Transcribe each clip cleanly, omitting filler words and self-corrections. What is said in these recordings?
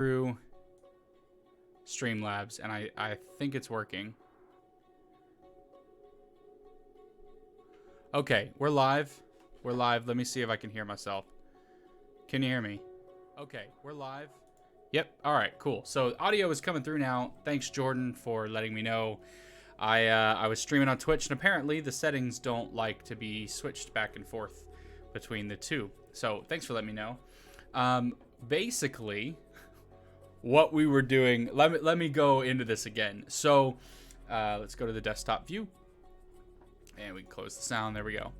through Streamlabs, and I think it's working. Okay, we're live. We're live. Let me see if I can hear myself. Can you hear me? Okay, we're live. Yep. All right, cool. So audio is coming through now. Thanks, Jordan, for letting me know. I was streaming on Twitch, and apparently the settings don't like to be switched back and forth between the two. So thanks for letting me know. Basically, what we were doing, let me go into this again. So let's go to the desktop view, and we can close the sound. There we go.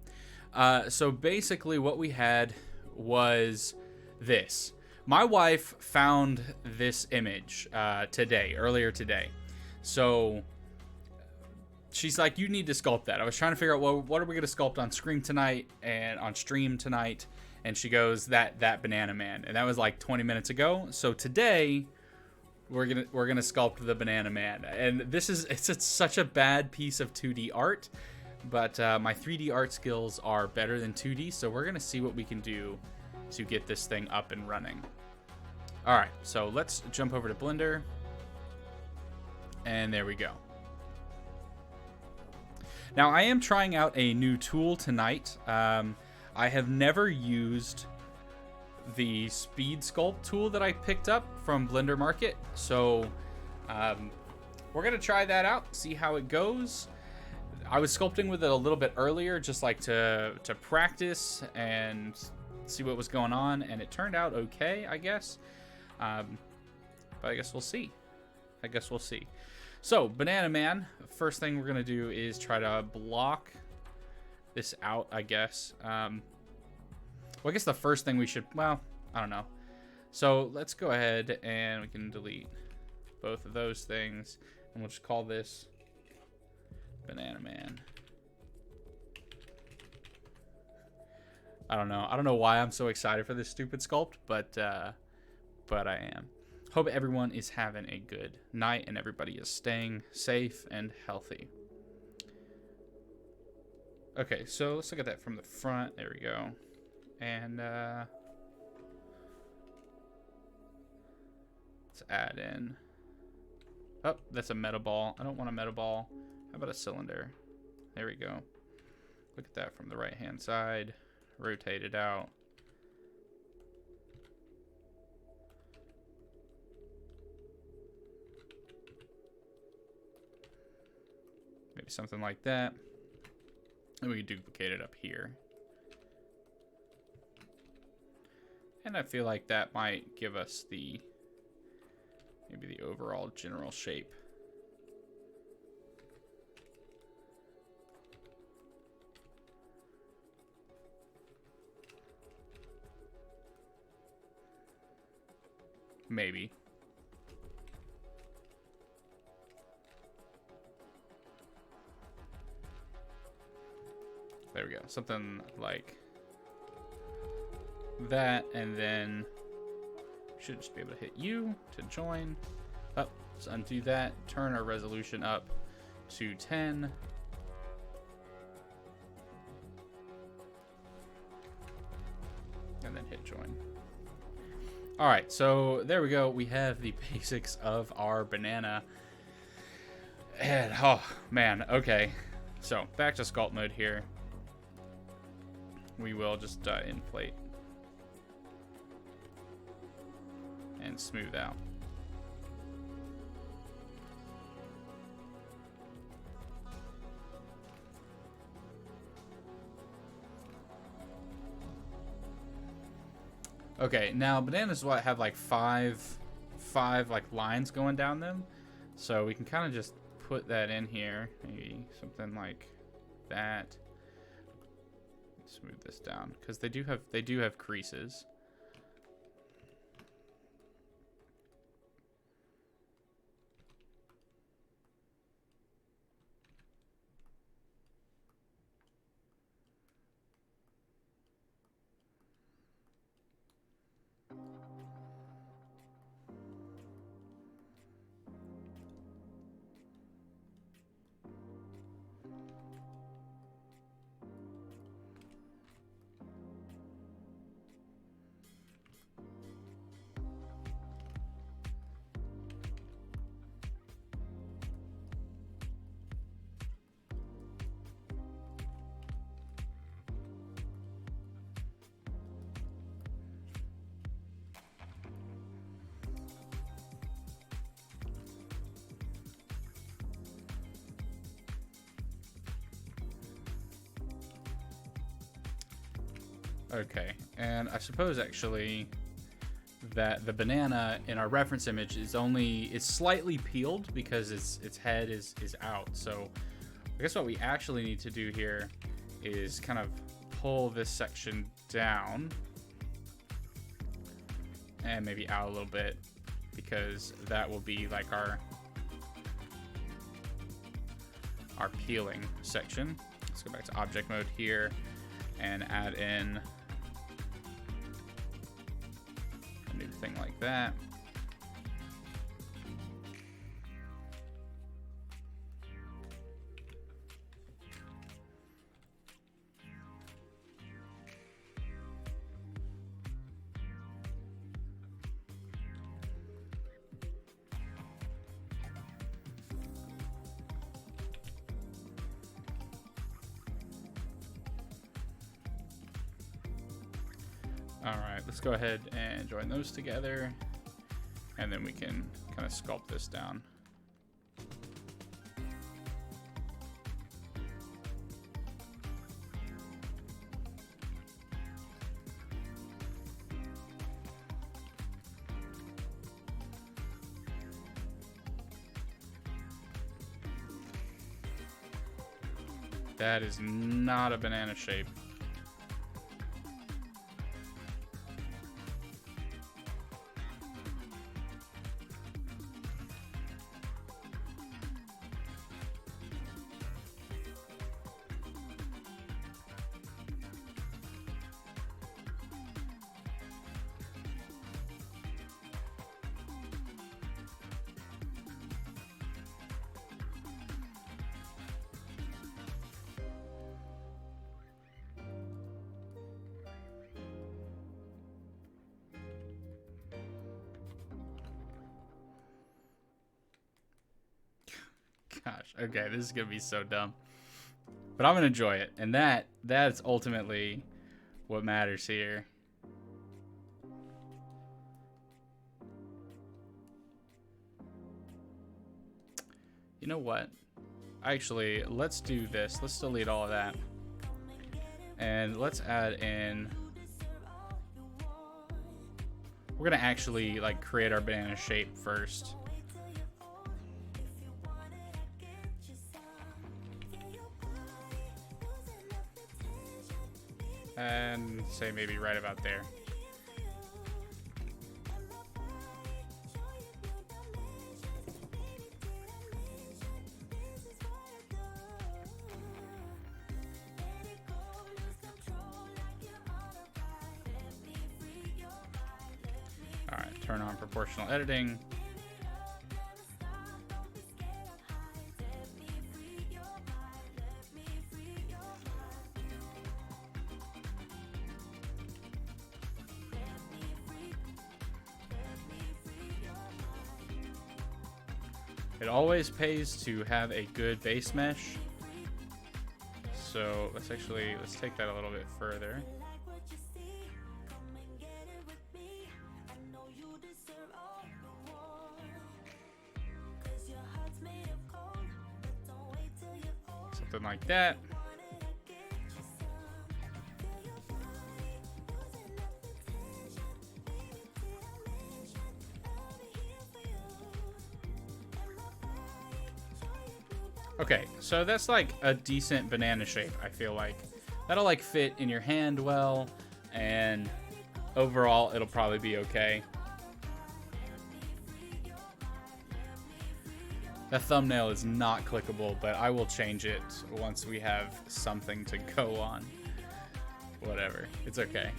So basically what we had was this. My wife found this image earlier today. So she's like, you need to sculpt that. I was trying to figure out, well, what are we going to sculpt on stream tonight and on stream tonight? And she goes, that banana man. And that was like 20 minutes ago. So today we're gonna sculpt the banana man. And it's such a bad piece of 2D art, but my 3D art skills are better than 2D. So we're gonna see what we can do to get this thing up and running. All right, so let's jump over to Blender. And there we go. Now I am trying out a new tool tonight. I have never used the Speed Sculpt tool that I picked up from Blender Market. So we're gonna try that out, see how it goes. I was sculpting with it a little bit earlier, just like to practice and see what was going on, and it turned out okay, I guess. But I guess we'll see. So, Banana Man, first thing we're going to do is try to block this out, I guess. Well, I guess the first thing we should, well, I don't know. So, let's go ahead and we can delete both of those things. And we'll just call this Banana Man. I don't know why I'm so excited for this stupid sculpt, but I am. Hope everyone is having a good night and everybody is staying safe and healthy. Okay, so let's look at that from the front. There we go. And let's add in. Oh, that's a meta ball. I don't want a meta ball. How about a cylinder? There we go. Look at that from the right-hand side. Rotate it out. Maybe something like that. And we can duplicate it up here. And I feel like that might give us maybe the overall general shape. Maybe. There we go. Something like that, and then should just be able to hit U to join. Oh, let's undo that. Turn our resolution up to 10. And then hit join. All right, so there we go. We have the basics of our banana. And, oh, man, okay. So, back to sculpt mode here. We will just inflate and smooth out. Okay, now bananas have like five like lines going down them, so we can kind of just put that in here, maybe something like that. Smooth this down because they do have creases. Okay, and I suppose actually that the banana in our reference image is slightly peeled because its head is out. So I guess what we actually need to do here is kind of pull this section down and maybe out a little bit, because that will be like our peeling section. Let's go back to object mode here and add in a new thing like that. All right, let's go ahead and join those together, and then we can kind of sculpt this down. That is not a banana shape. Gosh, okay, this is gonna be so dumb, but I'm gonna enjoy it, and that's ultimately what matters here. You know what? Actually, let's do this. Let's delete all of that, and let's add in. We're gonna actually like create our banana shape first. And say maybe right about there. All right, turn on proportional editing. It always pays to have a good base mesh. So let's take that a little bit further. Something like that. Okay, so that's like a decent banana shape, I feel like. That'll like fit in your hand well, and overall it'll probably be okay. That thumbnail is not clickable, but I will change it once we have something to go on. Whatever, it's okay.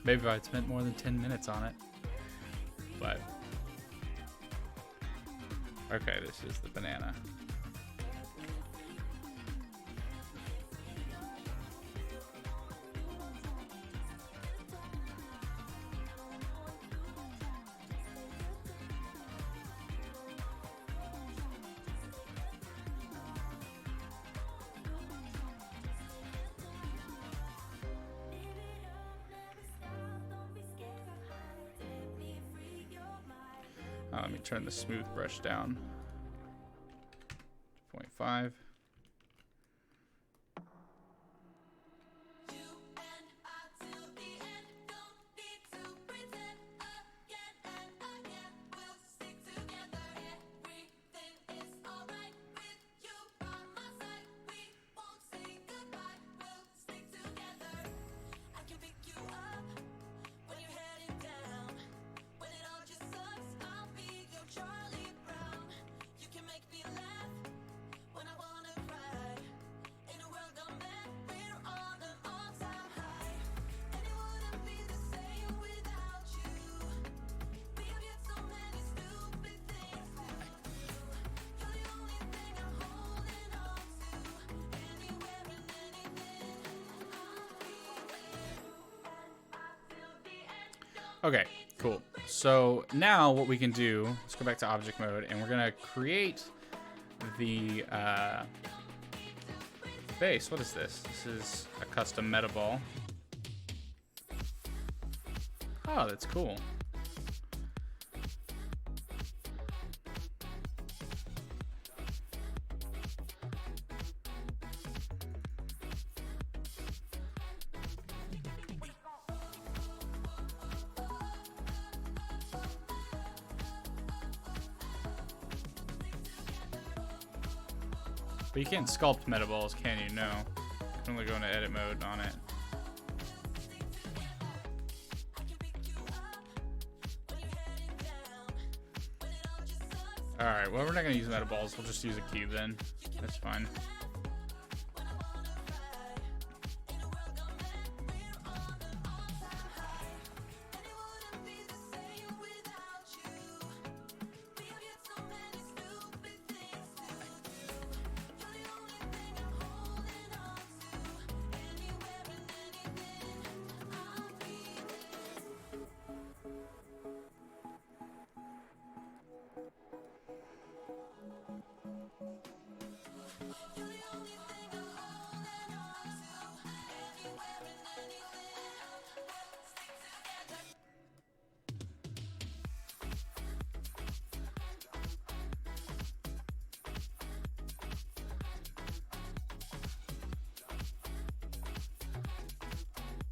Maybe if I'd spent more than 10 minutes on it, but... Okay, this is the banana. Let me turn the smooth brush down. 0.5. Okay, cool. So now what we can do, let's go back to object mode, and we're gonna create the base. What is this? This is a custom meta ball. Oh, that's cool. But you can't sculpt meta balls, can you? No. You can only go into edit mode on it. Alright, well, we're not going to use meta balls. We'll just use a cube then. That's fine.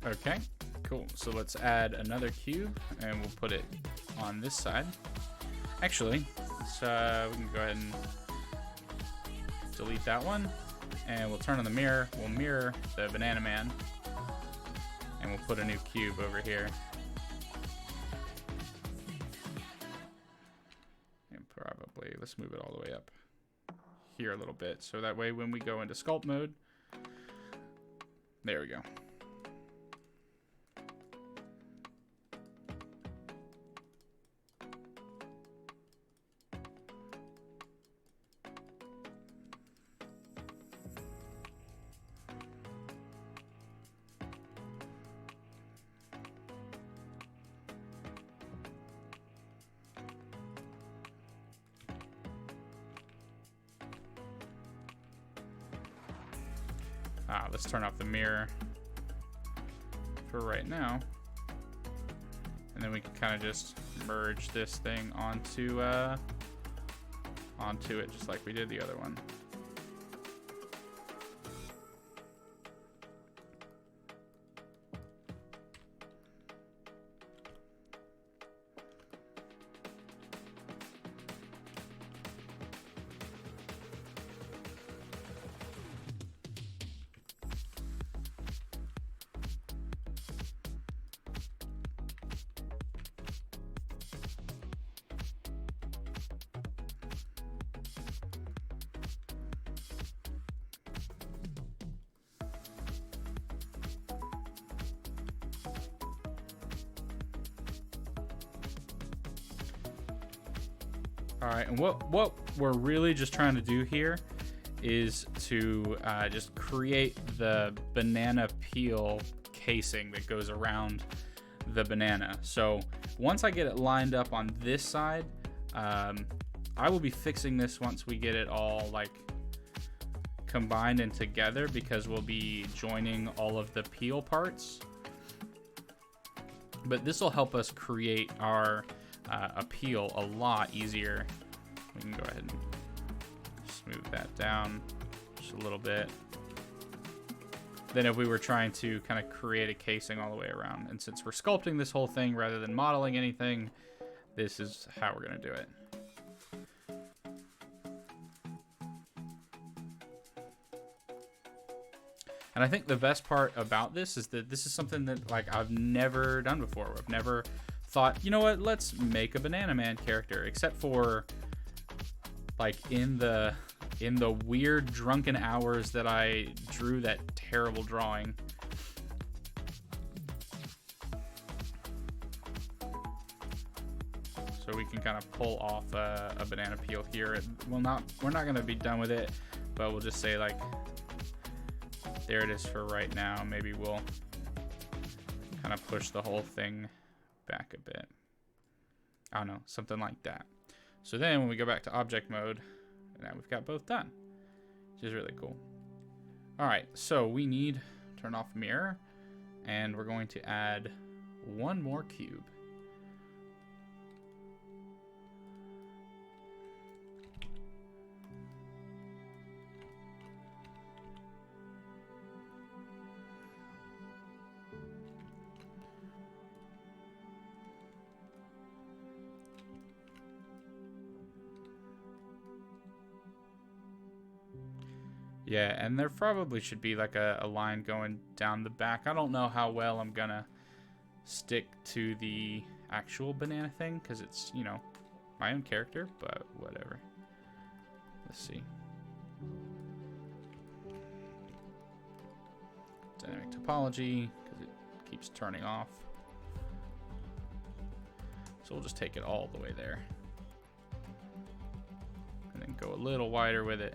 Okay, cool. So let's add another cube, and we'll put it on this side. Actually, so we can go ahead and delete that one, and we'll turn on the mirror. We'll mirror the banana man, and we'll put a new cube over here. And probably, let's move it all the way up here a little bit, so that way when we go into sculpt mode, there we go. Let's turn off the mirror for right now, and then we can kind of just merge this thing onto it, just like we did the other one. All right, and what we're really just trying to do here is to just create the banana peel casing that goes around the banana. So once I get it lined up on this side, I will be fixing this once we get it all like combined and together, because we'll be joining all of the peel parts. But this will help us create our appeal a lot easier. We can go ahead and smooth that down just a little bit than if we were trying to kind of create a casing all the way around. And since we're sculpting this whole thing rather than modeling anything, this is how we're going to do it. And I think the best part about this is that this is something that like I've never done before. I've never thought, you know what, let's make a Banana Man character, except for like in the weird drunken hours that I drew that terrible drawing. So we can kind of pull off a banana peel here. We're not going to be done with it, but we'll just say like, there it is for right now. Maybe we'll kind of push the whole thing back a bit. I don't know, something like that. So then when we go back to object mode, now we've got both done, which is really cool. All right, so we need turn off mirror, and we're going to add one more cube. Yeah, and there probably should be like a line going down the back. I don't know how well I'm gonna stick to the actual banana thing, because it's, you know, my own character, but whatever. Let's see. Dynamic topology, because it keeps turning off. So we'll just take it all the way there. And then go a little wider with it.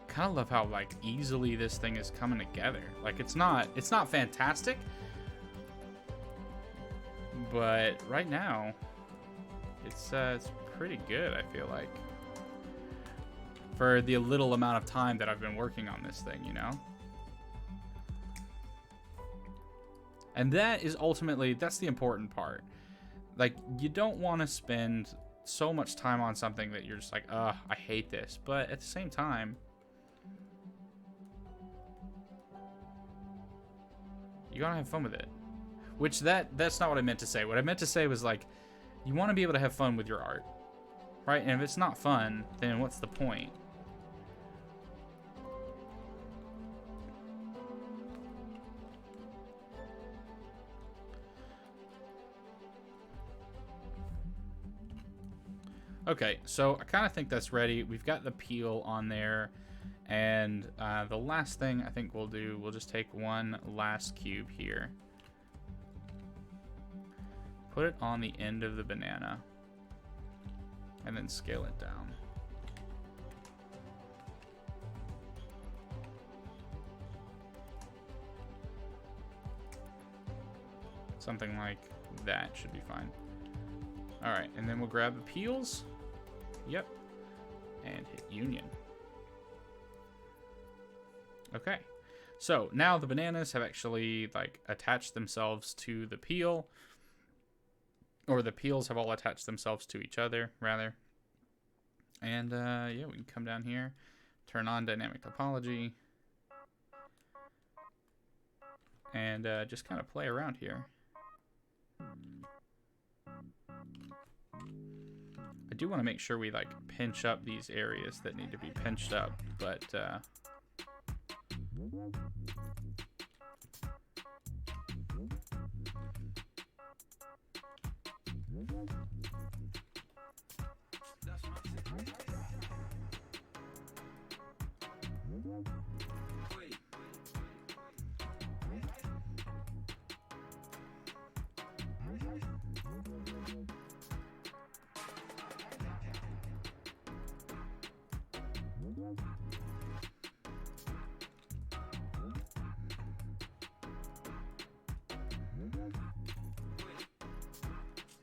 Kind of love how like easily this thing is coming together. Like it's not fantastic, but right now it's pretty good, I feel like, for the little amount of time that I've been working on this thing, you know. And that is ultimately, that's the important part. Like, you don't want to spend so much time on something that you're just like, I hate this, but at the same time, you gotta have fun with it. Which that's not what I meant to say. What I meant to say was, like, you want to be able to have fun with your art, right? And if it's not fun, then what's the point? Okay, so I kind of think that's ready. We've got the peel on there. And the last thing I think we'll do, we'll just take one last cube here. Put it on the end of the banana. And then scale it down. Something like that should be fine. All right, and then we'll grab the peels. Yep. And hit union. Okay, so now the bananas have actually like attached themselves to the peel, or the peels have all attached themselves to each other, rather. And yeah, we can come down here, turn on dynamic topology, and just kind of play around here. I do want to make sure we like pinch up these areas that need to be pinched up, but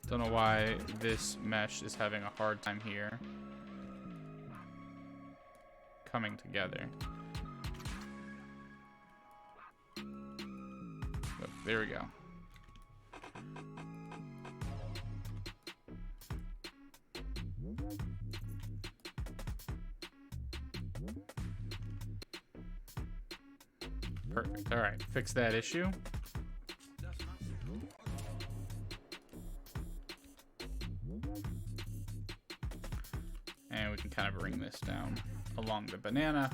don't know why this mesh is having a hard time here coming together. Oh, there we go. Perfect. All right, fix that issue. And we can kind of bring this down along the banana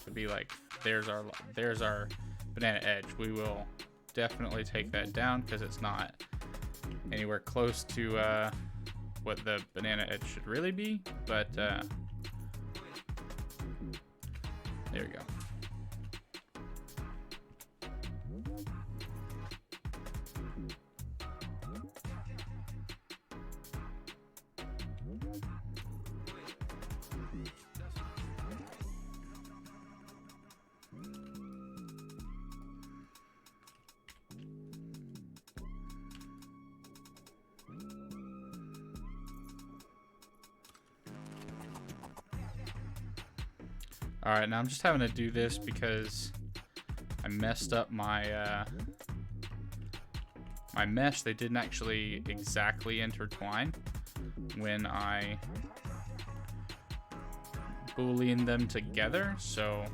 to be like, there's our banana edge. We will definitely take that down because it's not anywhere close to what the banana edge should really be, but there we go. All right, now I'm just having to do this because I messed up my my mesh. They didn't actually exactly intertwine when I Boolean them together, so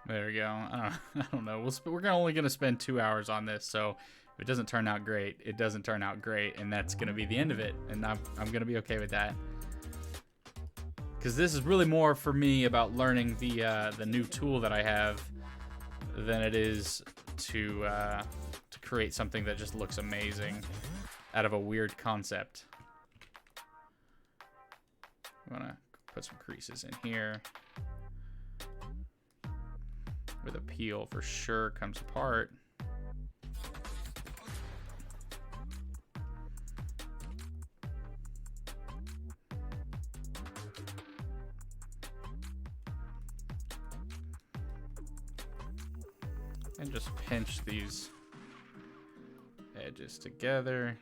there we go. I don't know. We're only going to spend 2 hours on this, so if it doesn't turn out great, it doesn't turn out great, and that's going to be the end of it, and I'm going to be okay with that. Because this is really more for me about learning the new tool that I have than it is to create something that just looks amazing out of a weird concept. I'm going to put some creases in here, where the peel for sure comes apart. And just pinch these edges together.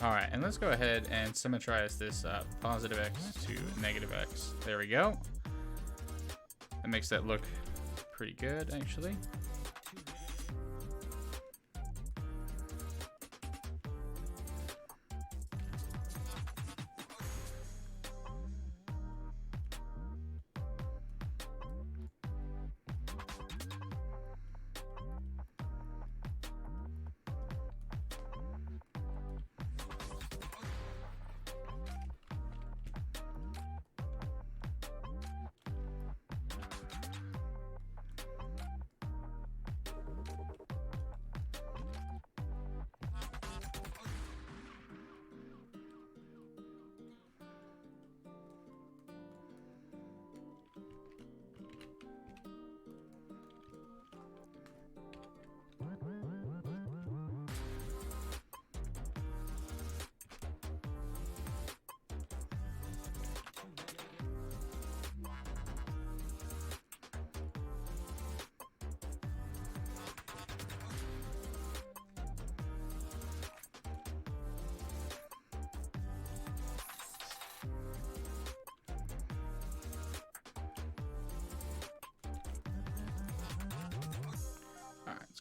All right, and let's go ahead and symmetrize this positive x to negative x. There we go. That makes that look pretty good, actually.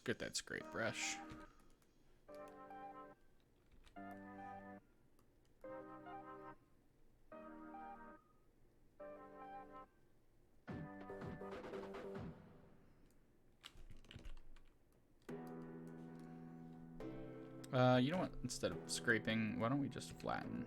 Get that scrape brush. You know what? Instead of scraping, why don't we just flatten?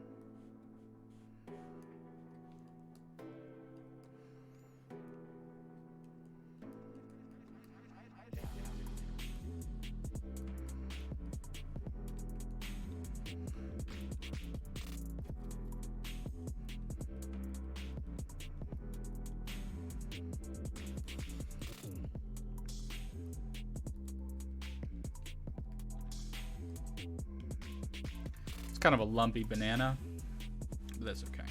Kind of a lumpy banana, but that's okay.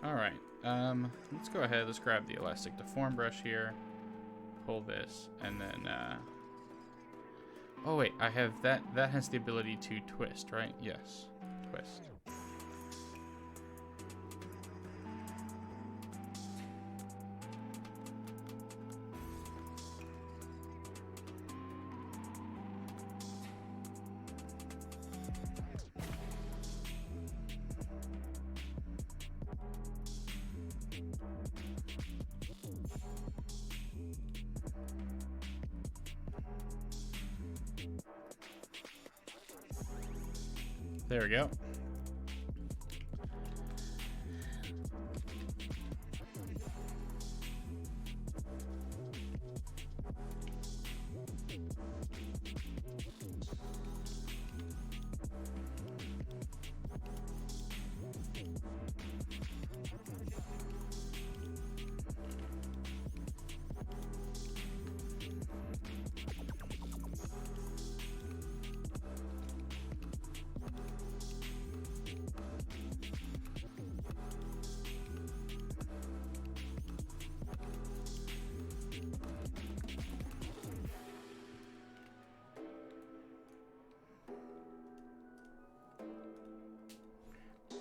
All right. Let's go ahead. Let's grab the elastic deform brush here. Pull this, and then. Oh wait, I have that. That has the ability to twist, right? Yes, twist. There we go.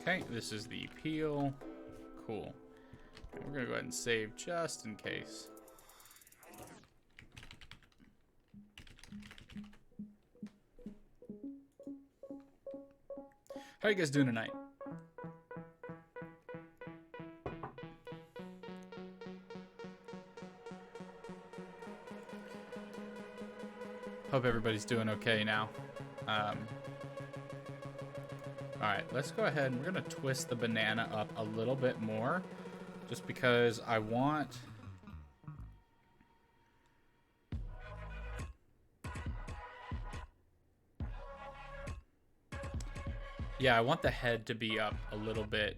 Okay, this is the peel. Cool. And we're gonna go ahead and save just in case. How are you guys doing tonight? Hope everybody's doing okay now. Alright, let's go ahead and we're going to twist the banana up a little bit more. Just because I want... Yeah, I want the head to be up a little bit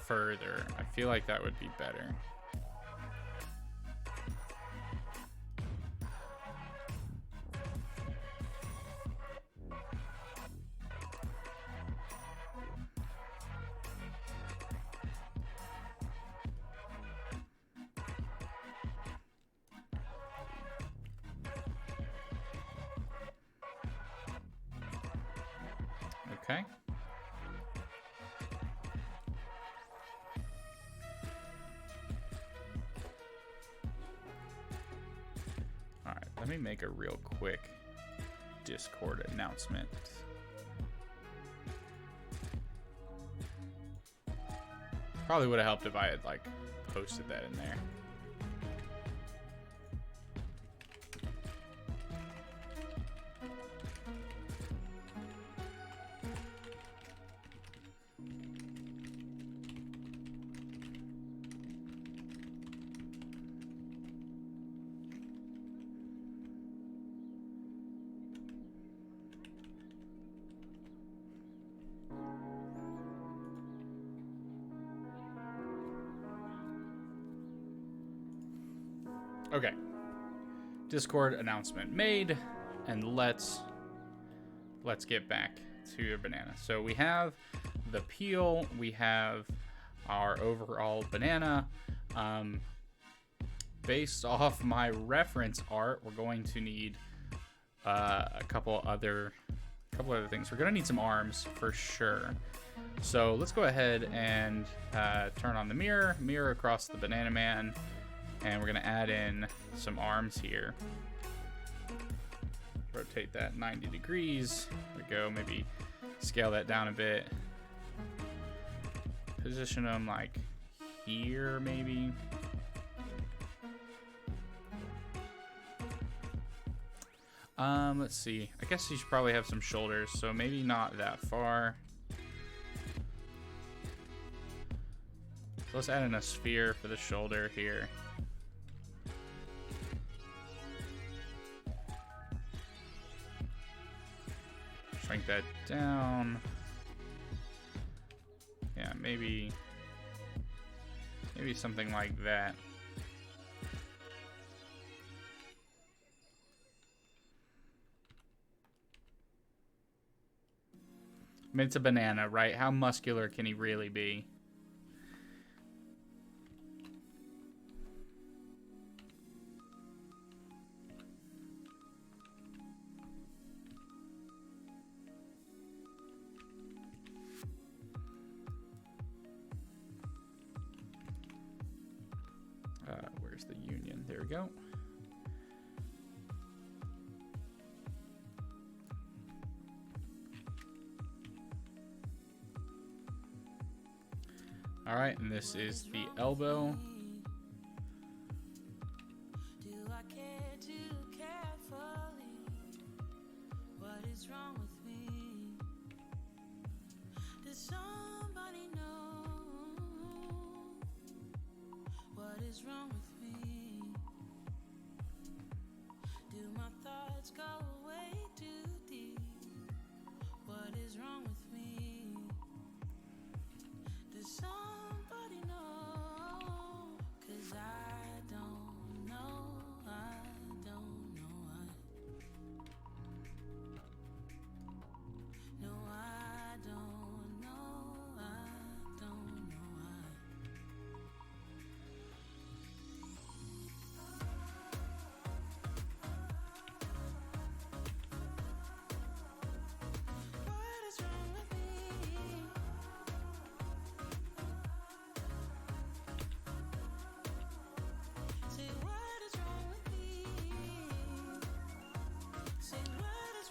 further. I feel like that would be better. Okay. All right, let me make a real quick Discord announcement. Probably would have helped if I had like posted that in there. Okay. Discord announcement made, and let's get back to your banana. So we have the peel, we have our overall banana. Based off my reference art, we're going to need a couple other things. We're gonna need some arms for sure. So let's go ahead and turn on the mirror across the banana man. And we're going to add in some arms here. Rotate that 90 degrees. There we go. Maybe scale that down a bit. Position them like here, maybe. Let's see. I guess you should probably have some shoulders, so maybe not that far. So let's add in a sphere for the shoulder here. Shrink that down. Yeah, maybe something like that. I mean, it's a banana, right? How muscular can he really be? Where's the union? There we go. All right, and this is the elbow.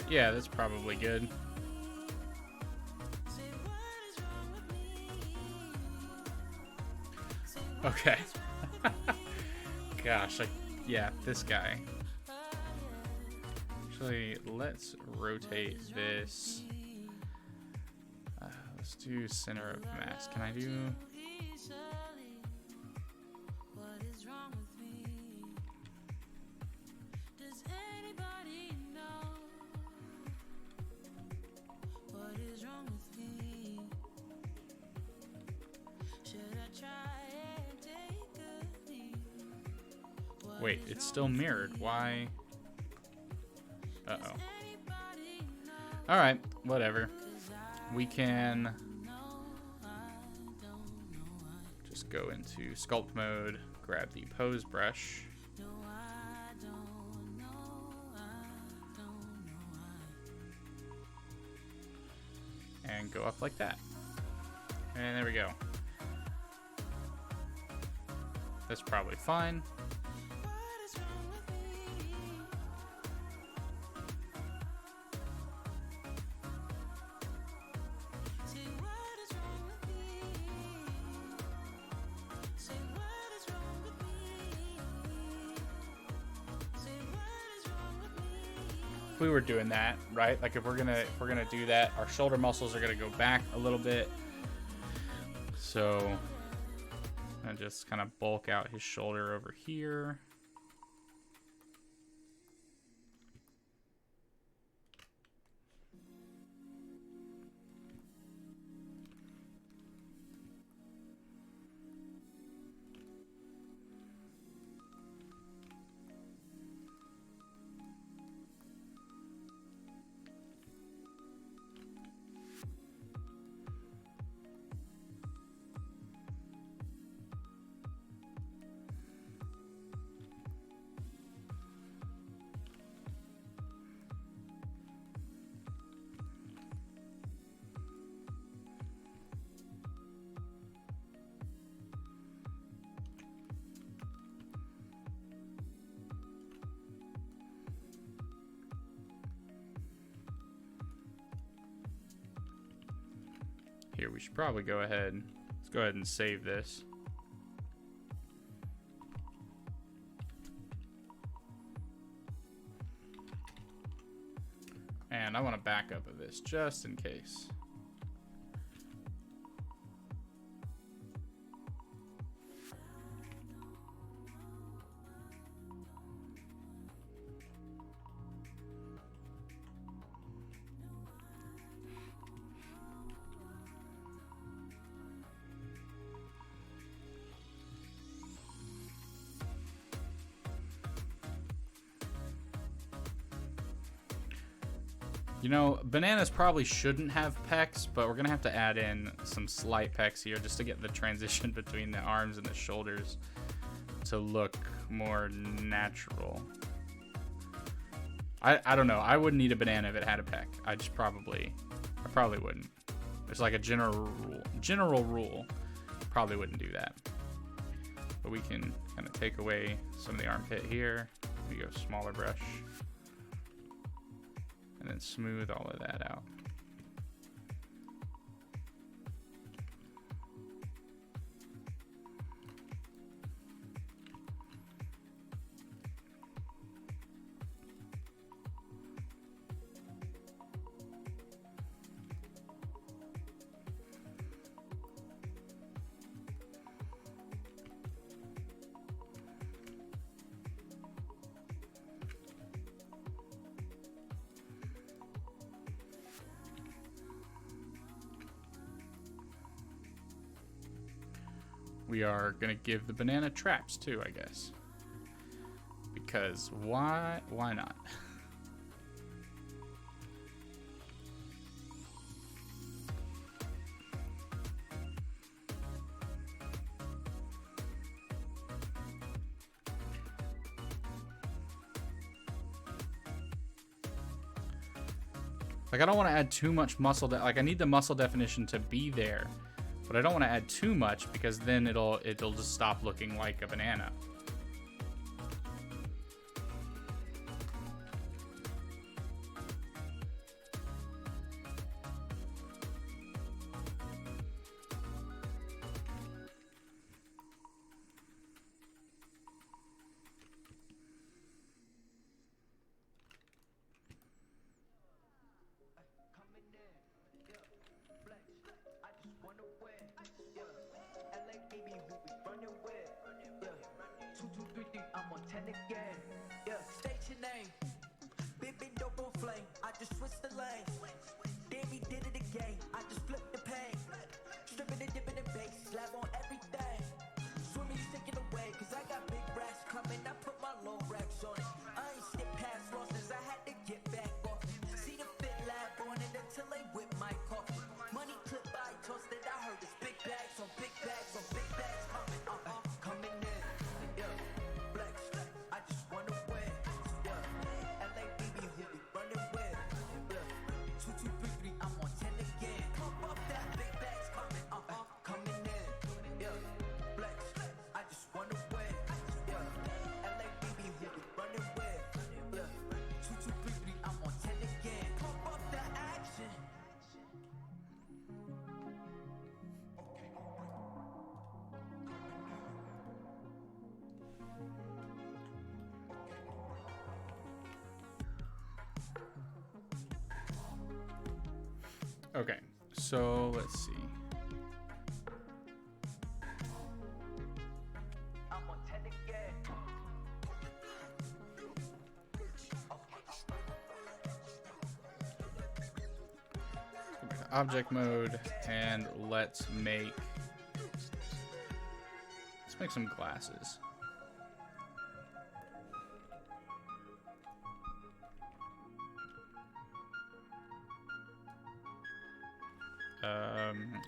Yeah, that's probably good. Okay. Gosh, yeah, this guy. Actually, let's rotate this. Let's do center of mass. Can I do... Wait, it's still mirrored. Why? Uh-oh. Alright, whatever. We can just go into sculpt mode, grab the pose brush. And go up like that. And there we go. That's probably fine. If we were doing that, right? Like if we're gonna do that, our shoulder muscles are gonna go back a little bit. So I just kind of bulk out his shoulder over here. Here, we should probably go ahead. Let's go ahead and save this. And I want to back up of this just in case. You know, bananas probably shouldn't have pecs, but we're gonna have to add in some slight pecs here just to get the transition between the arms and the shoulders to look more natural. I don't know. I wouldn't eat a banana if it had a pec. I probably wouldn't. It's like a general rule. Probably wouldn't do that. But we can kind of take away some of the armpit here. We go smaller brush. And then smooth all of that out. We are gonna give the banana traps too, I guess. Because why not? Like, I don't want to add too much muscle. Like, I need the muscle definition to be there. But I don't want to add too much because then it'll just stop looking like a banana. Okay, so let's see. Object mode, and let's make some glasses.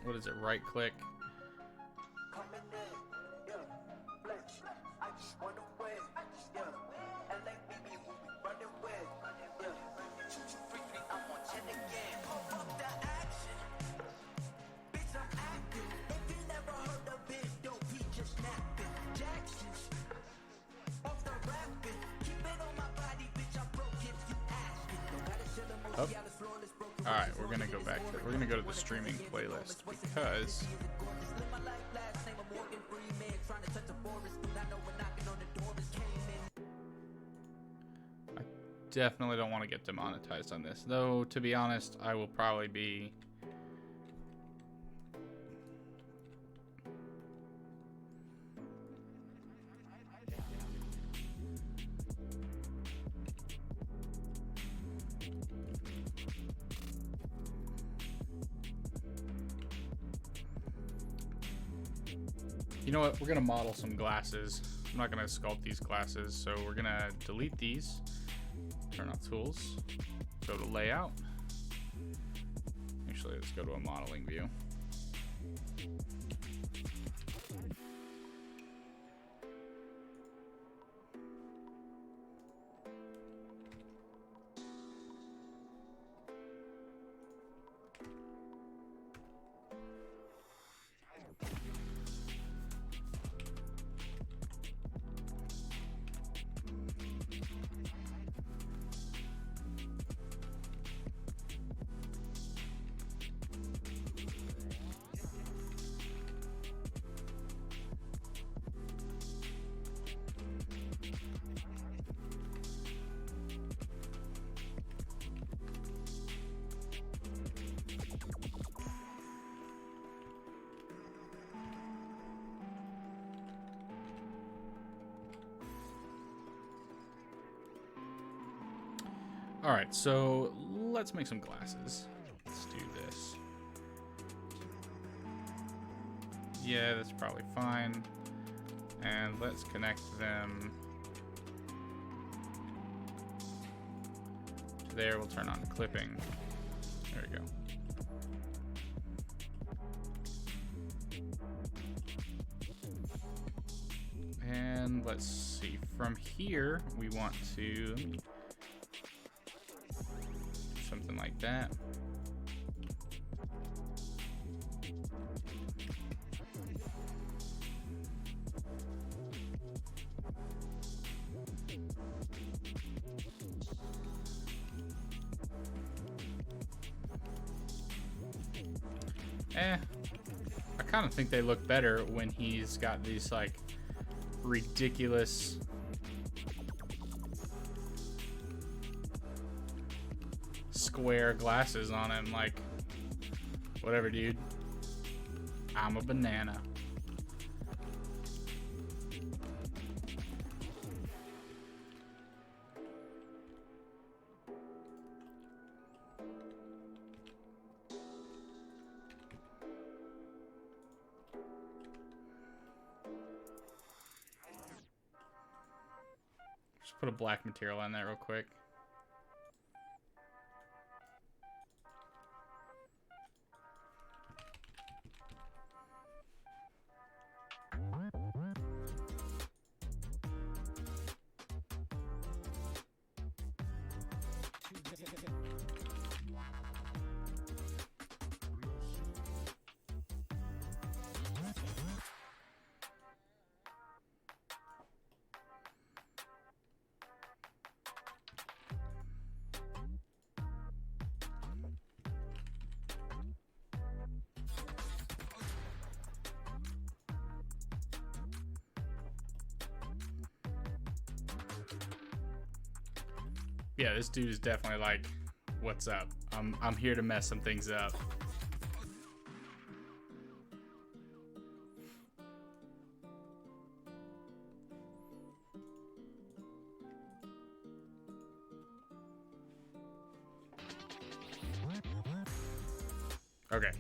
What is it? Right click. Oh. All right, we're gonna go back to we're gonna go to the streaming playlist because I definitely don't want to get demonetized on this. Though, to be honest, I will probably be. You know what? We're gonna model some glasses. I'm not gonna sculpt these glasses, so we're gonna delete these. Turn off tools. Go to layout. Actually, let's go to a modeling view. All right, so let's make some glasses. Let's do this. Yeah, that's probably fine. And let's connect them to there. We'll turn on clipping. There we go. And let's see, from here, we want to do something like that. I kind of think they look better when he's got these like ridiculous square glasses on him. Like, whatever, dude. I'm a banana. Just put a black material on that real quick. Yeah, this dude is definitely like, what's up? I'm here to mess some things up. Okay.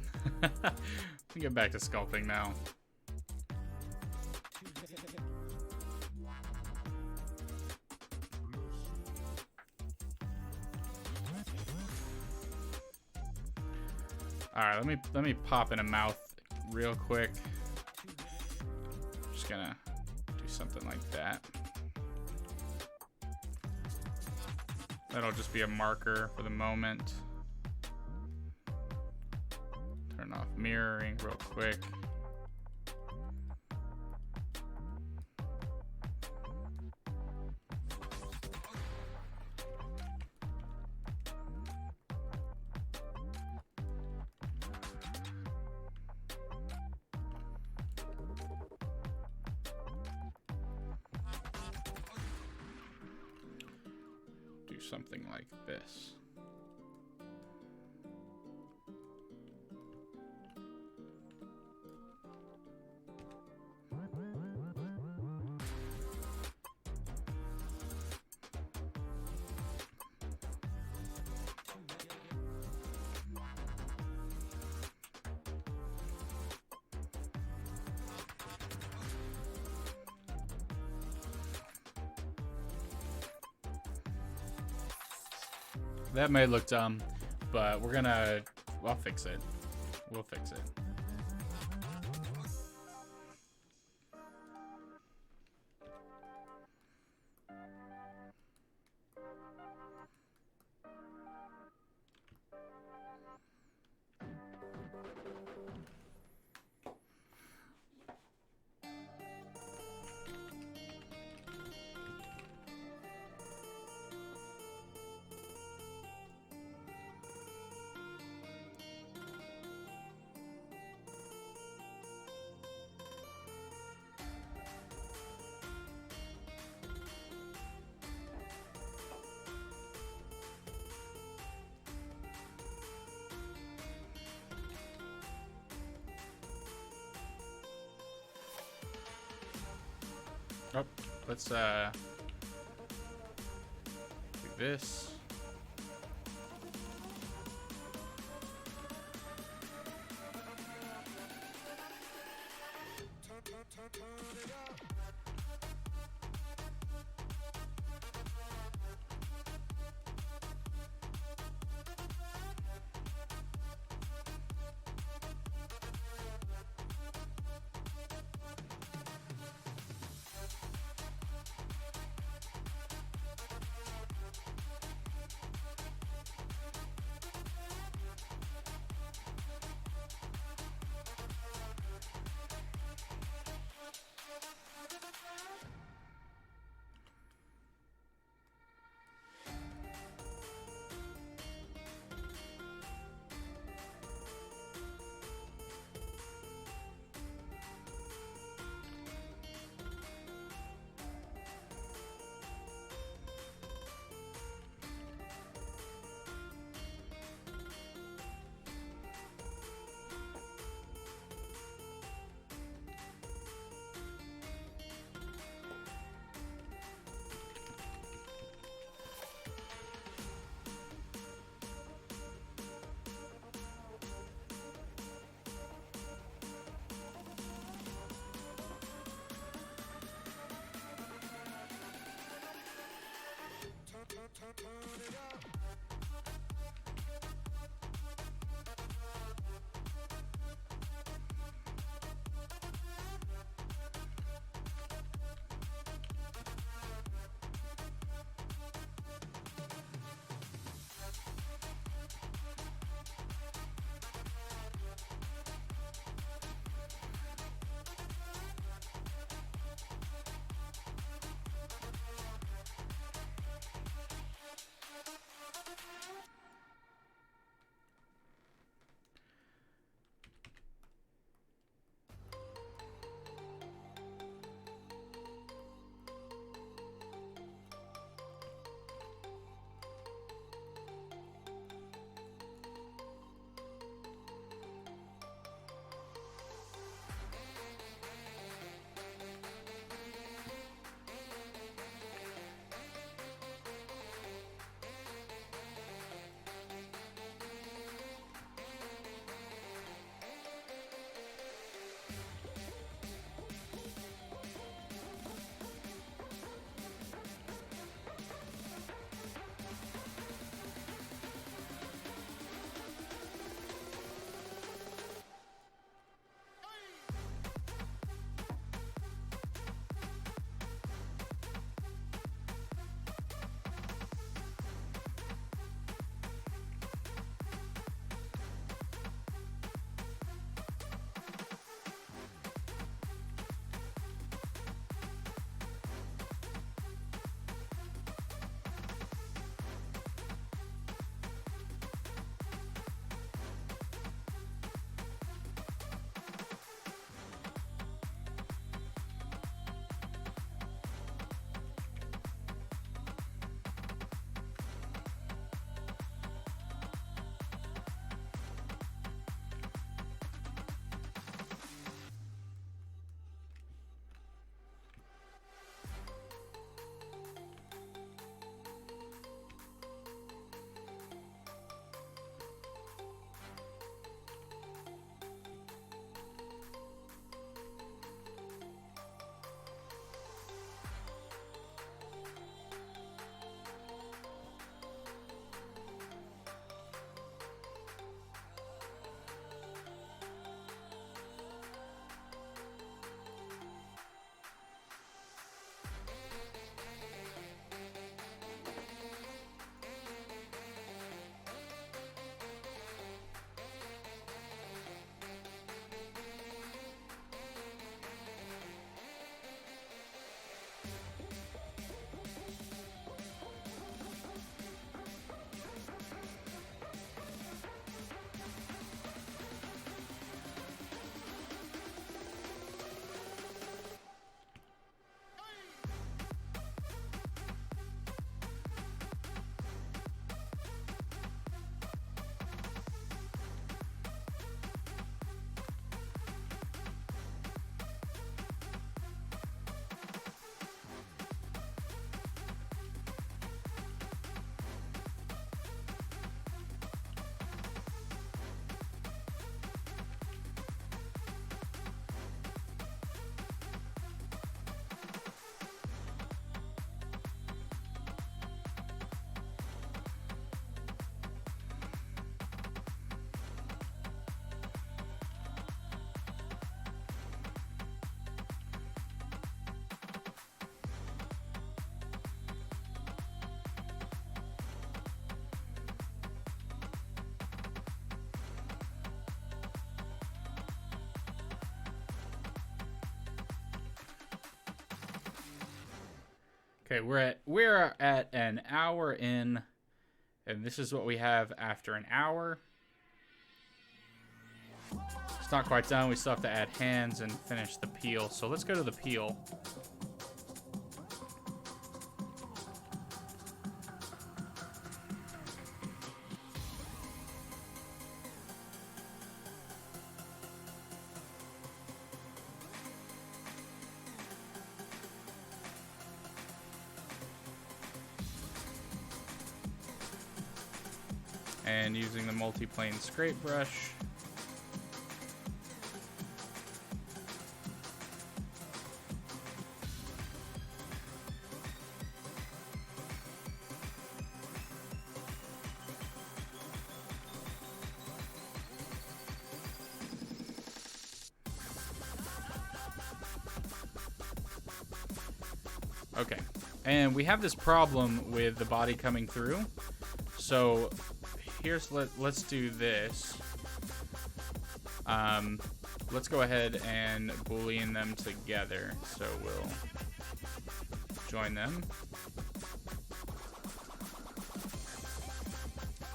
We get back to sculpting now. All right, let me pop in a mouth real quick. Just gonna do something like that. That'll just be a marker for the moment. Turn off mirroring real quick. Something like this. That may look dumb, but we're gonna I'll fix it. We'll fix it. Oh, let's do this. Okay, we're at an hour in, and this is what we have after an hour. It's not quite done. We still have to add hands and finish the peel. So let's go to the peel. And using the multi-plane scrape brush. Okay, and we have this problem with the body coming through. So here's, let's do this. Let's go ahead and Boolean them together. So we'll join them.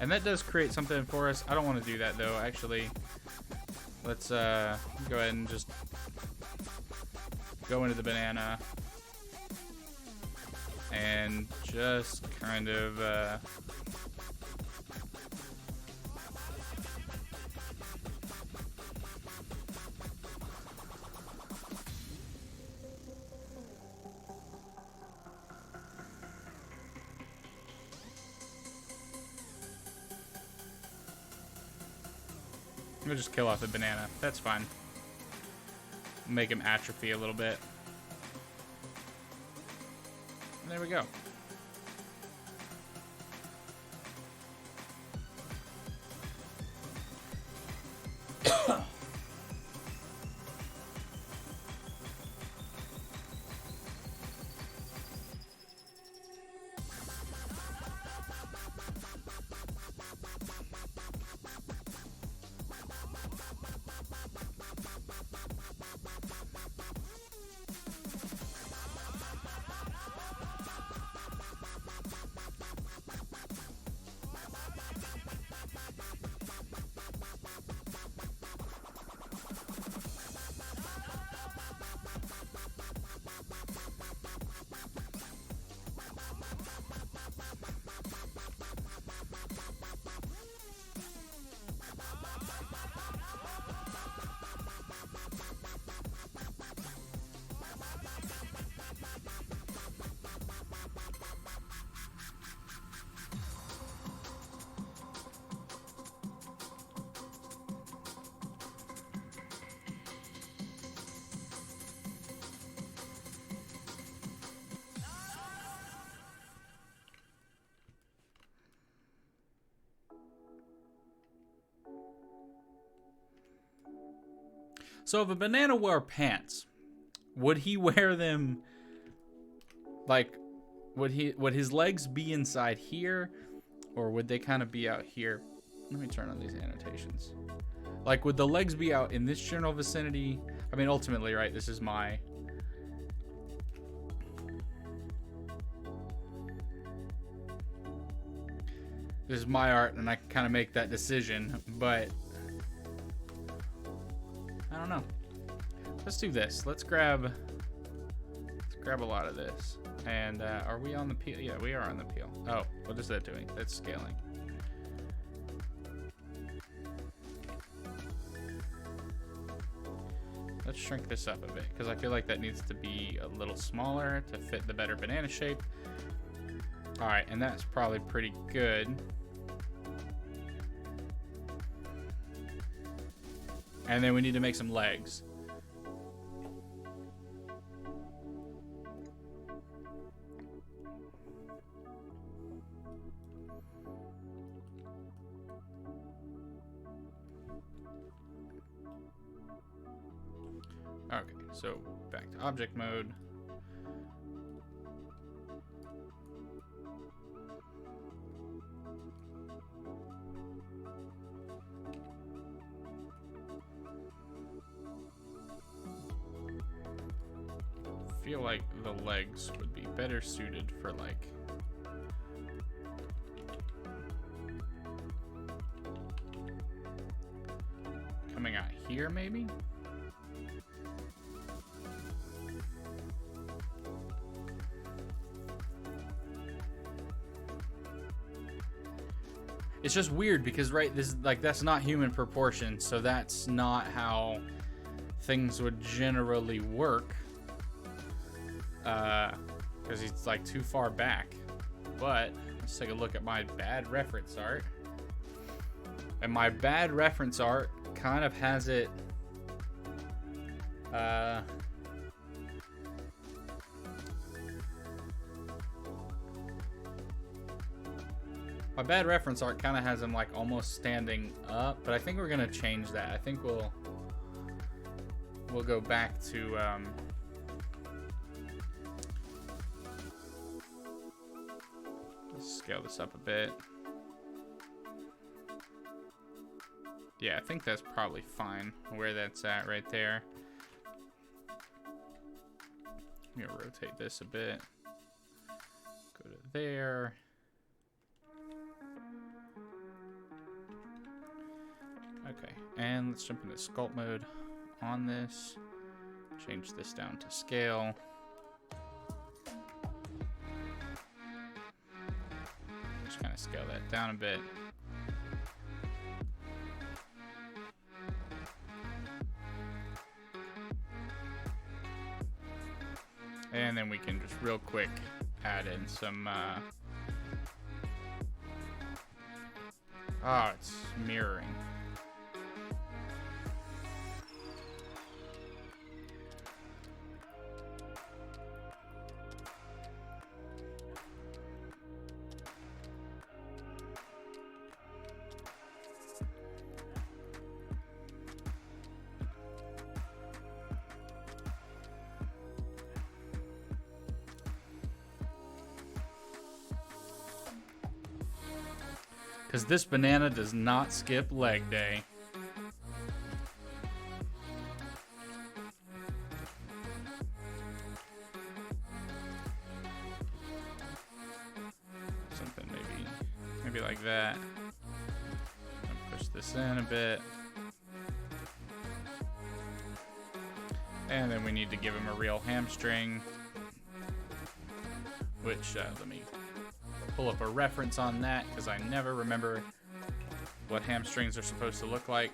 And that does create something for us. I don't want to do that though, actually. Let's go ahead and just go into the banana and just kind of we'll just kill off the banana. That's fine. Make him atrophy a little bit. And there we go. So if a banana wore pants, would he wear them like, would his legs be inside here, or would they kind of be out here? Let me turn on these annotations. Like, would the legs be out in this general vicinity? I mean, ultimately, right, this is my art, and I can kind of make that decision, but I don't know. Let's do this. Let's grab a lot of this. And are we on the peel? Yeah, we are on the peel. Oh, what is that doing? That's scaling. Let's shrink this up a bit, because I feel like that needs to be a little smaller to fit the better banana shape. All right, and that's probably pretty good. And then we need to make some legs. Okay, so back to object mode. feel like the legs would be better suited for like coming out here maybe. It's just weird because, right, this is like, that's not human proportion, so that's not how things would generally work. Because it's like too far back. But let's take a look at my bad reference art. And my bad reference art kind of has it my bad reference art kind of has him like almost standing up, but I think we're gonna change that. I think we'll go back to let's scale this up a bit. Yeah, I think that's probably fine where that's at right there. I'm gonna rotate this a bit. Go to there. Okay, and let's jump into sculpt mode on this. Change this down to scale. Just kind of scale that down a bit. And then we can just real quick add in some oh, it's mirroring. Because this banana does not skip leg day. Something maybe like that. Push this in a bit. And then we need to give him a real hamstring. Which, let me pull up a reference on that because I never remember what hamstrings are supposed to look like.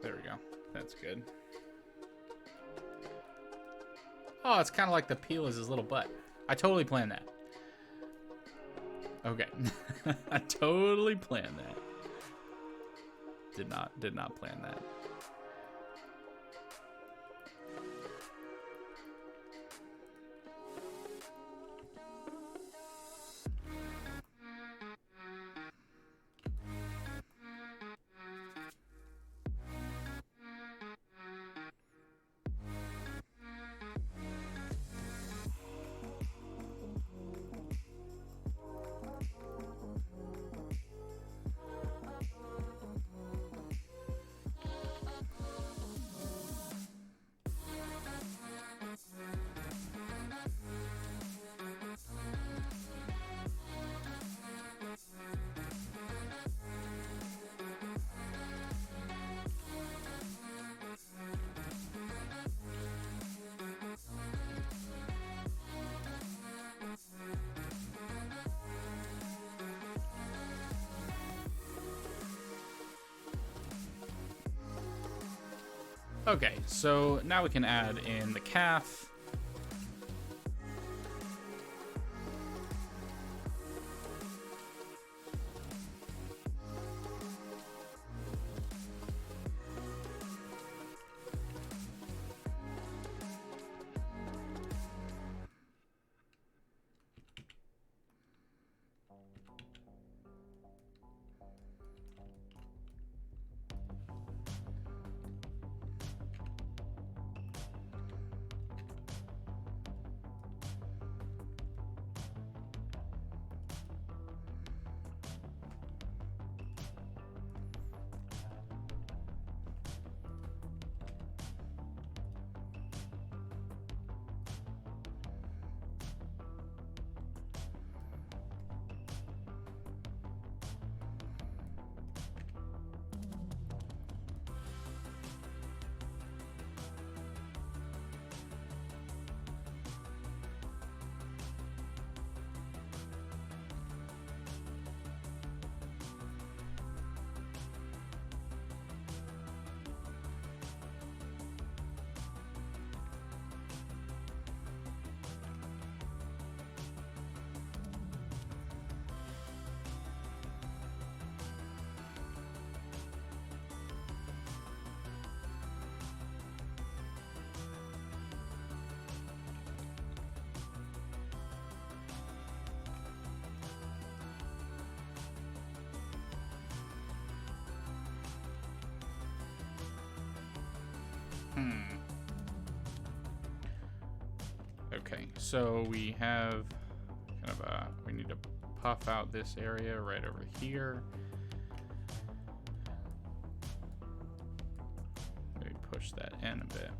There we go. That's good. Oh, it's kind of like the peel is his little butt. I totally planned that. Okay. I totally planned that. Did not plan that. Okay, so now we can add in the calf. Okay, so we have kind of we need to puff out this area right over here. Maybe push that in a bit.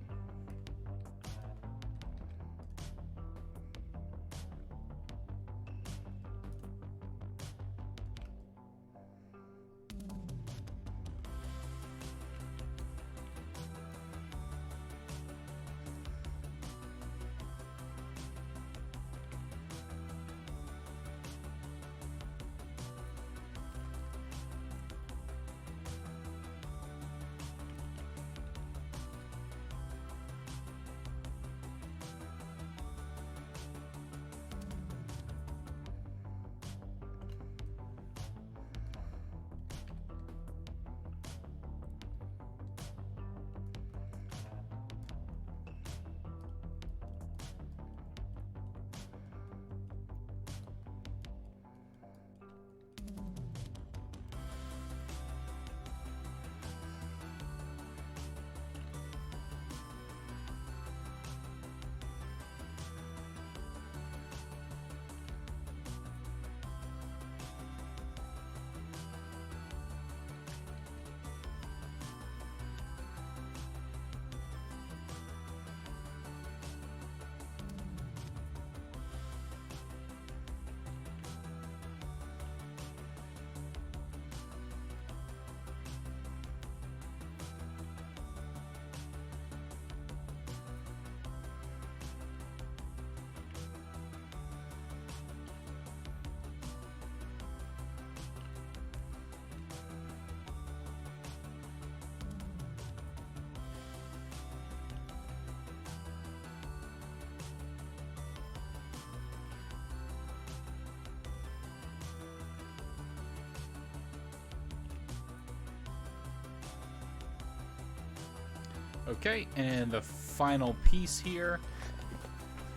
Okay, and the final piece here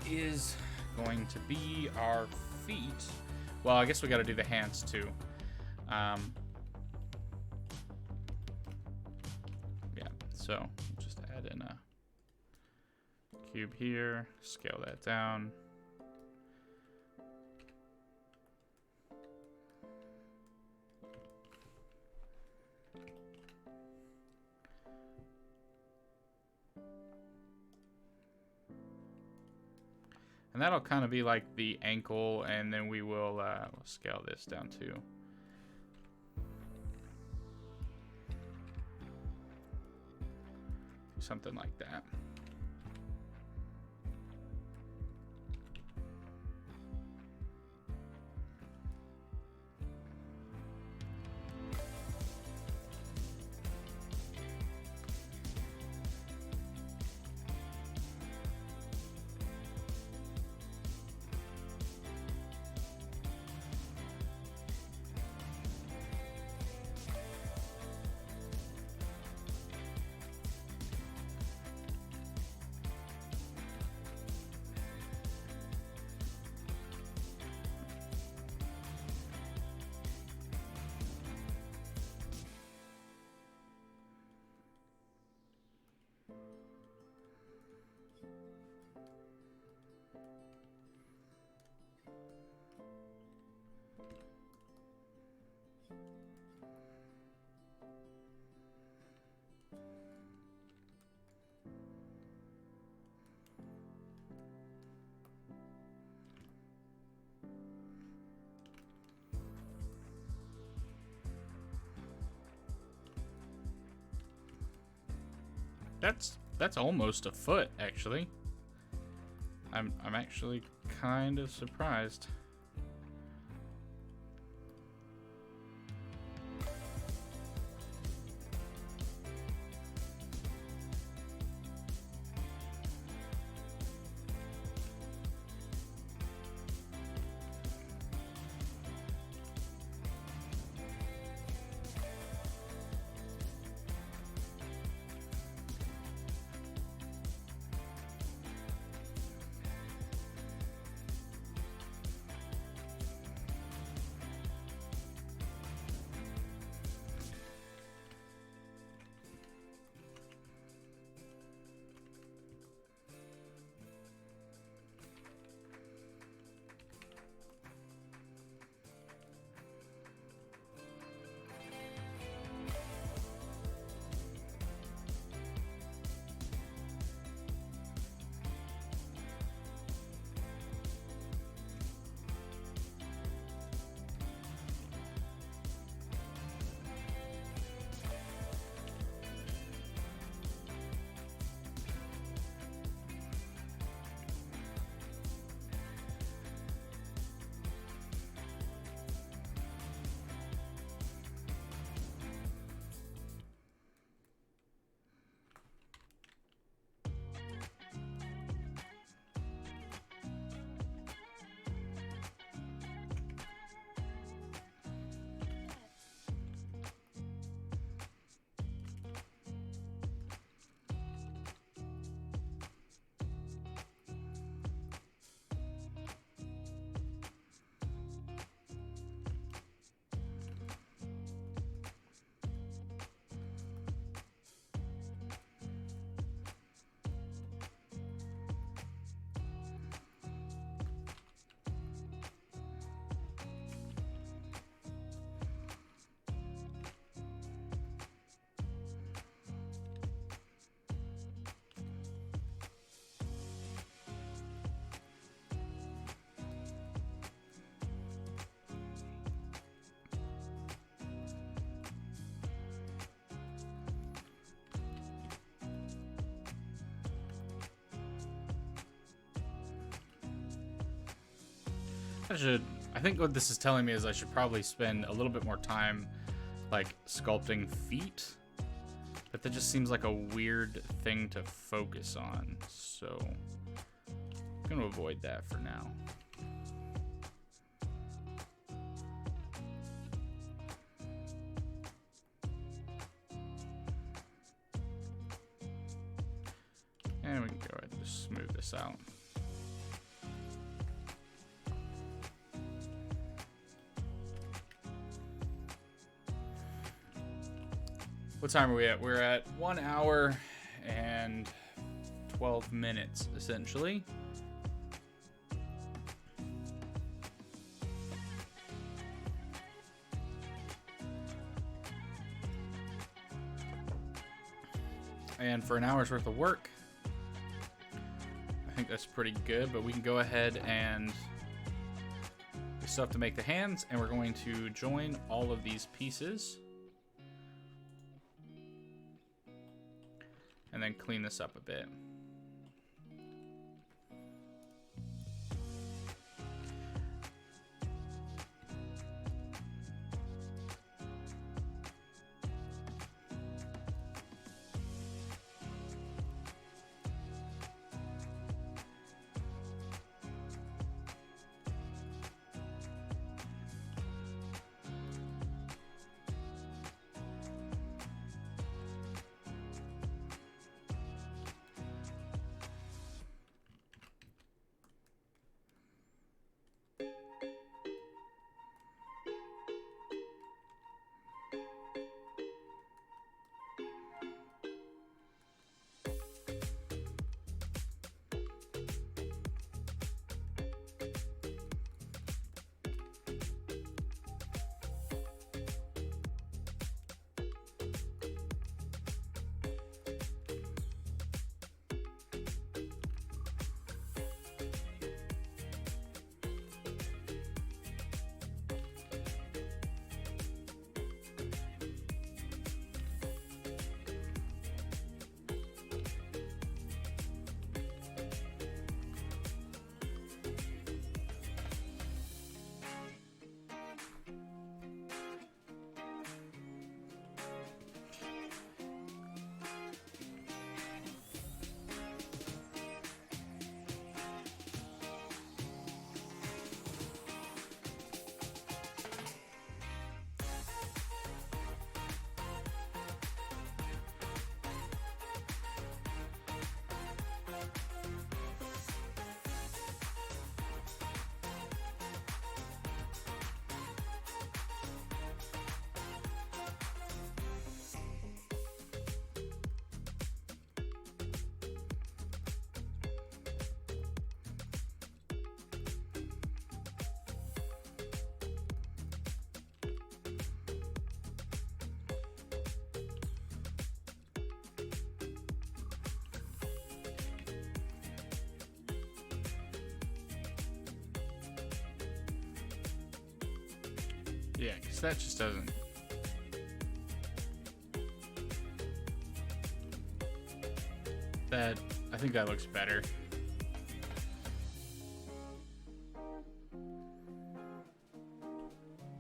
is going to be our feet. Well, I guess we got to do the hands too. Yeah, so just add in a cube here, scale that down. And that'll kind of be like the ankle, and then we will we'll scale this down too. Something like that. That's almost a foot, actually. I'm actually kind of surprised. I think what this is telling me is I should probably spend a little bit more time like sculpting feet, but that just seems like a weird thing to focus on, so I'm gonna avoid that for now. And we can go ahead and just smooth this out. What time are we at? We're at 1 hour and 12 minutes, essentially. And for an hour's worth of work, I think that's pretty good, but we can go ahead and we still have to make the hands, and we're going to join all of these pieces and then clean this up a bit. Yeah, because that just doesn't... That, I think that looks better.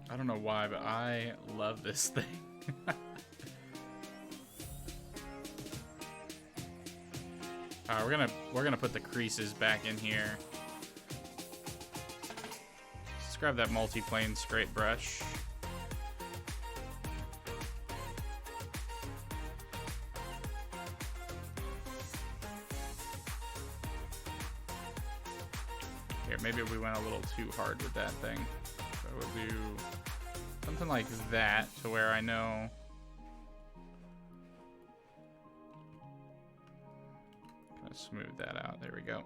I don't know why, but I love this thing. Alright, we're gonna put the creases back in here. Let's grab that multi-plane scrape brush. Here, maybe we went a little too hard with that thing. So we'll do something like that to where I know. Kind of smooth that out. There we go.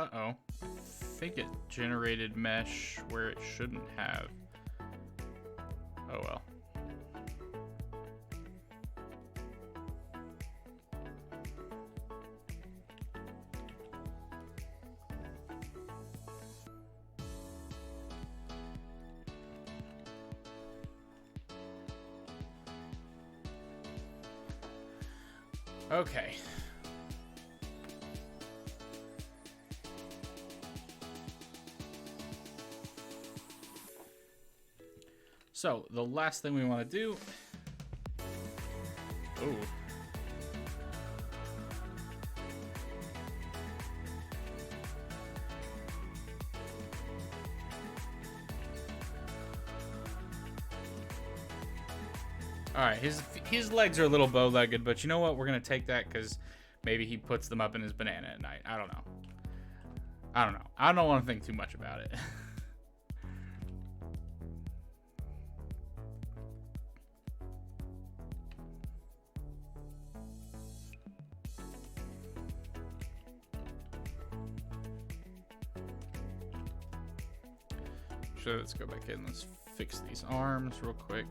Uh-oh. I think it generated mesh where it shouldn't have. Oh well. Okay. So, the last thing we want to do... Ooh. Alright, his legs are a little bow-legged, but you know what? We're going to take that because maybe he puts them up in his banana at night. I don't know. I don't want to think too much about it. So let's go back in. Let's fix these arms real quick.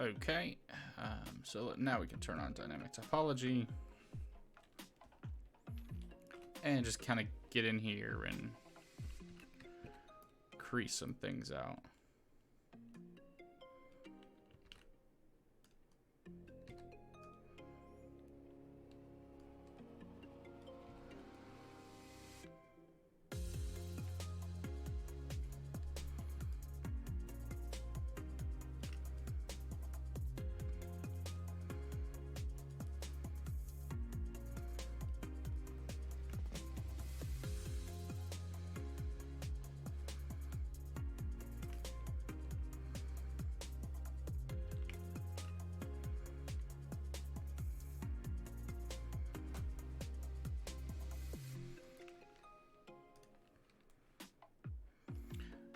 Okay, so now we can turn on dynamic topology and just kind of get in here and crease some things out.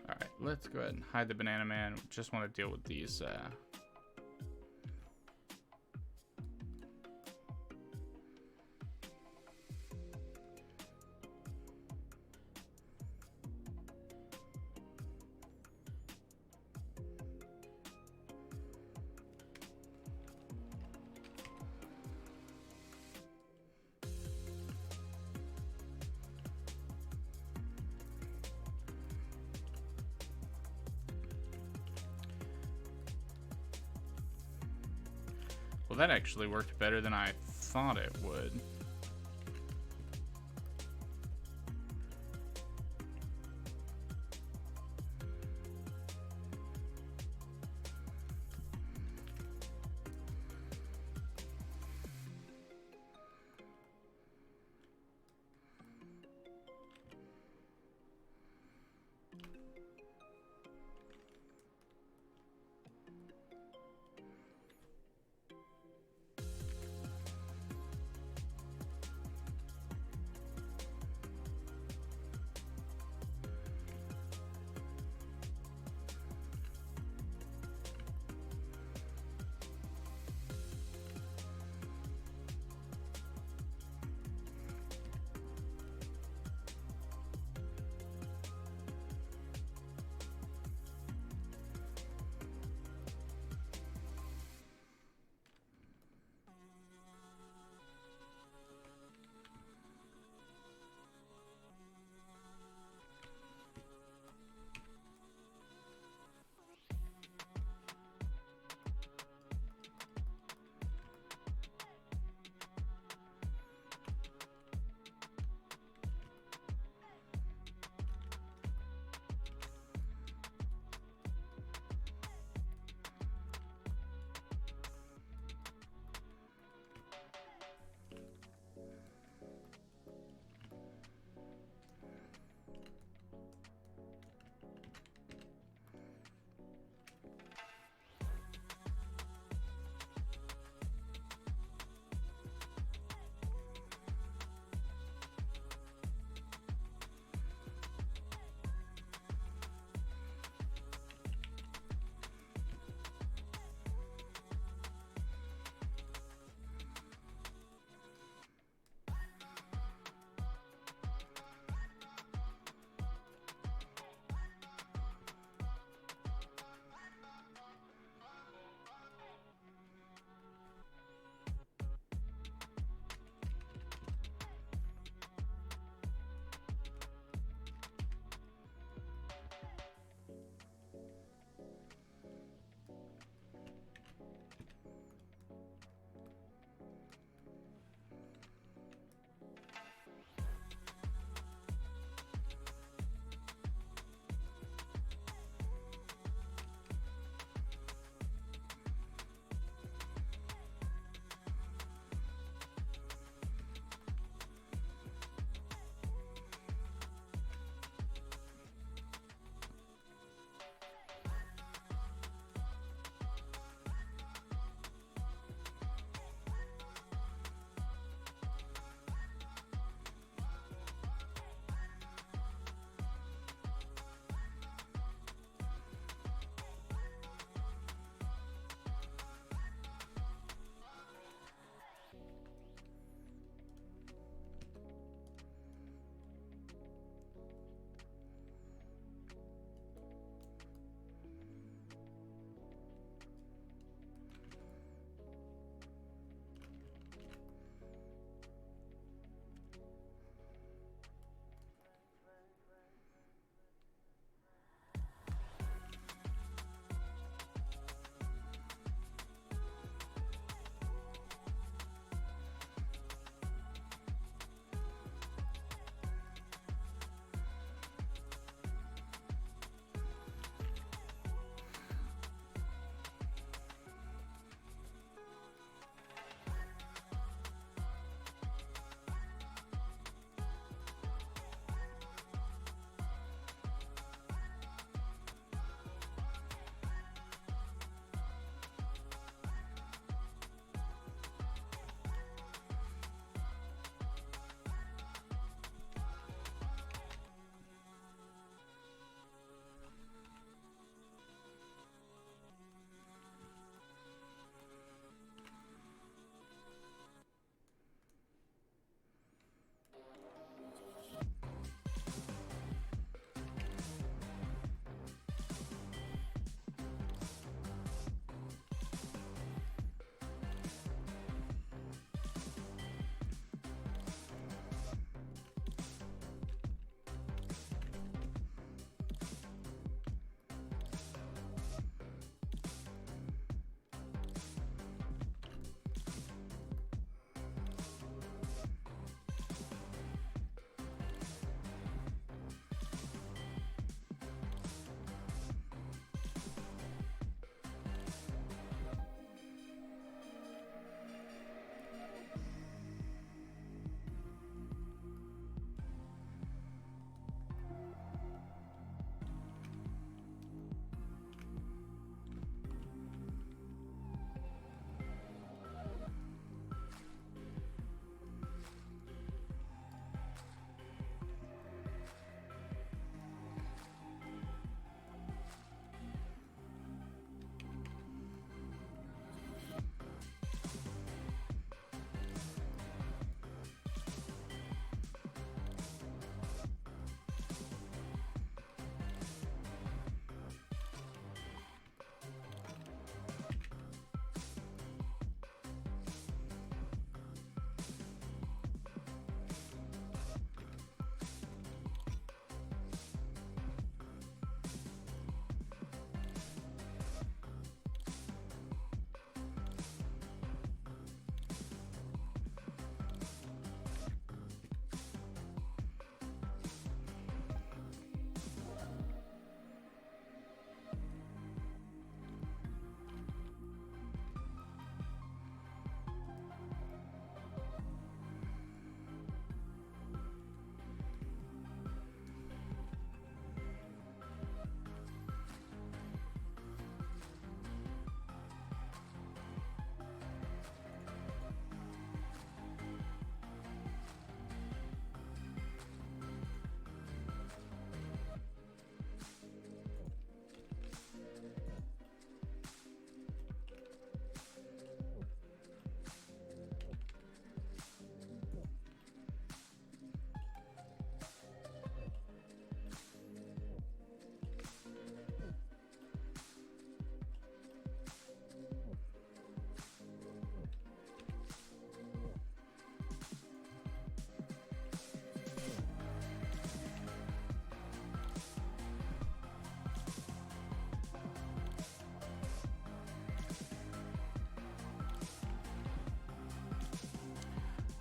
All right, let's go ahead and hide the banana man. Just want to deal with these Well, that actually worked better than I thought it would.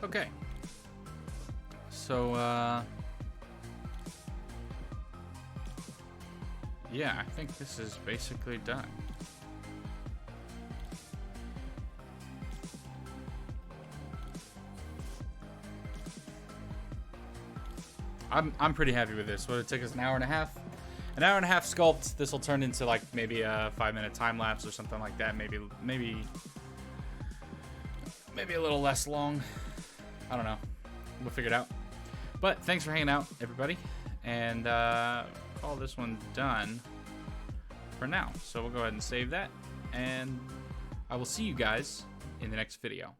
Okay. So, yeah, I think this is basically done. I'm pretty happy with this. What it took us an hour and a half sculpt. This will turn into like maybe a 5-minute time lapse or something like that. Maybe a little less long. I don't know. We'll figure it out. But thanks for hanging out, everybody, and call this one done for now. So we'll go ahead and save that, and I will see you guys in the next video.